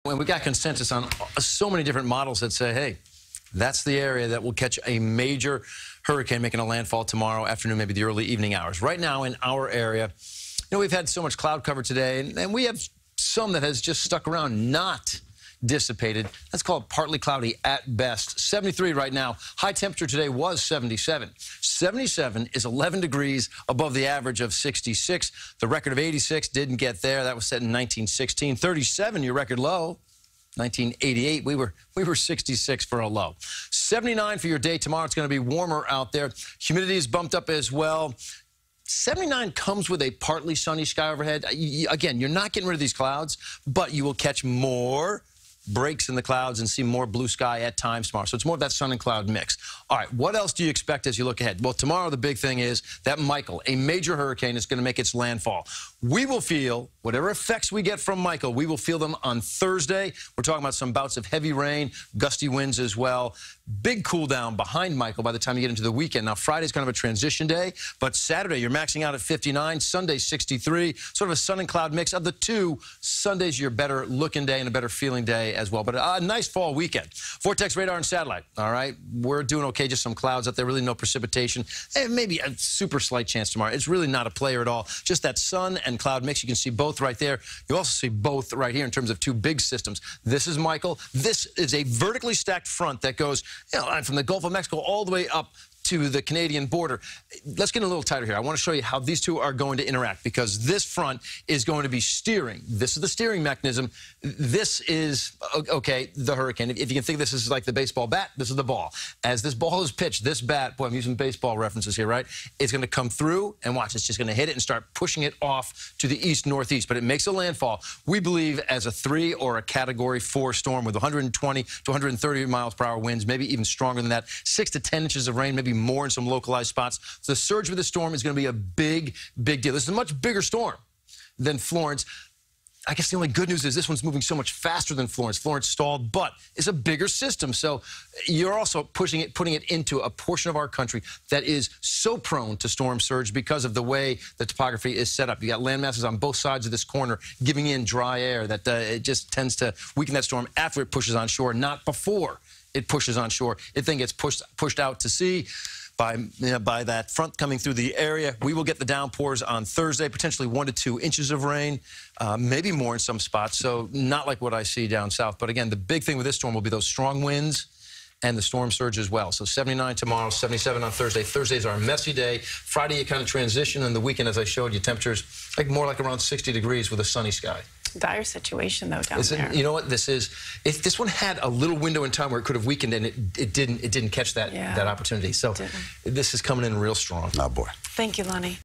When we got consensus on so many different models that say, hey, that's the area that will catch a major hurricane making a landfall tomorrow afternoon, maybe the early evening hours. Right now in our area, we've had so much cloud cover today, and we have some that has just stuck around, not dissipated. That's called partly cloudy at best. 73 right now. High temperature today was 77. 77 is 11 degrees above the average of 66. The record of 86 didn't get there. That was set in 1916. 37, your record low. 1988, we were 66 for a low. 79 for your day tomorrow. It's going to be warmer out there. Humidity is bumped up as well. 79 comes with a partly sunny sky overhead. Again, you're not getting rid of these clouds, but you will catch more breaks in the clouds and see more blue sky at times tomorrow. So it's more of that sun and cloud mix. All right, what else do you expect as you look ahead? Well, tomorrow the big thing is that Michael, a major hurricane, is going to make its landfall. We will feel whatever effects we get from Michael, we will feel them on Thursday. We're talking about some bouts of heavy rain, gusty winds as well. Big cool down behind Michael by the time you get into the weekend. Now, Friday's kind of a transition day, but Saturday you're maxing out at 59, Sunday 63, sort of a sun and cloud mix. Of the two, Sunday's your better looking day and a better feeling day as well. But a nice fall weekend. Vortex radar and satellite, all right? We're doing okay, just some clouds out there, really no precipitation. And maybe a super slight chance tomorrow. It's really not a player at all. Just that sun and cloud mix. You can see both right there. You also see both right here in terms of two big systems. This is Michael. This is a vertically stacked front that goes from the Gulf of Mexico all the way up to the Canadian border. Let's get a little tighter here. I want to show you how these two are going to interact, because this front is going to be steering. This is the steering mechanism. This is, okay, the hurricane. If you can think of this as like the baseball bat, this is the ball. As this ball is pitched, this bat, boy, I'm using baseball references here, right? It's going to come through, and watch, it's just going to hit it and start pushing it off to the east-northeast. But it makes a landfall, we believe, as a 3 or a Category 4 storm with 120 to 130 miles per hour winds, maybe even stronger than that, 6 to 10 inches of rain, maybe more in some localized spots. So the surge with the storm is going to be a big, big deal. This is a much bigger storm than Florence. I guess the only good news is this one's moving so much faster than Florence. Florence stalled, but it's a bigger system. So you're also putting it into a portion of our country that is so prone to storm surge because of the way the topography is set up. You got land masses on both sides of this corner giving in dry air that it just tends to weaken that storm after it pushes on shore, not before it pushes on shore. It then gets pushed out to sea by that front coming through the area. We will get the downpours on Thursday, potentially 1 to 2 inches of rain, maybe more in some spots, so not like what I see down south. But again, the big thing with this storm will be those strong winds and the storm surge as well. So 79 tomorrow, 77 on Thursday. Thursday's our messy day. Friday, you kind of transition, and the weekend, as I showed you, temperatures more like around 60 degrees with a sunny sky. Dire situation, though, down there. You know what this is? If this one had a little window in time where it could have weakened, and it didn't catch that opportunity. So this is coming in real strong. Oh, boy. Thank you, Lonnie.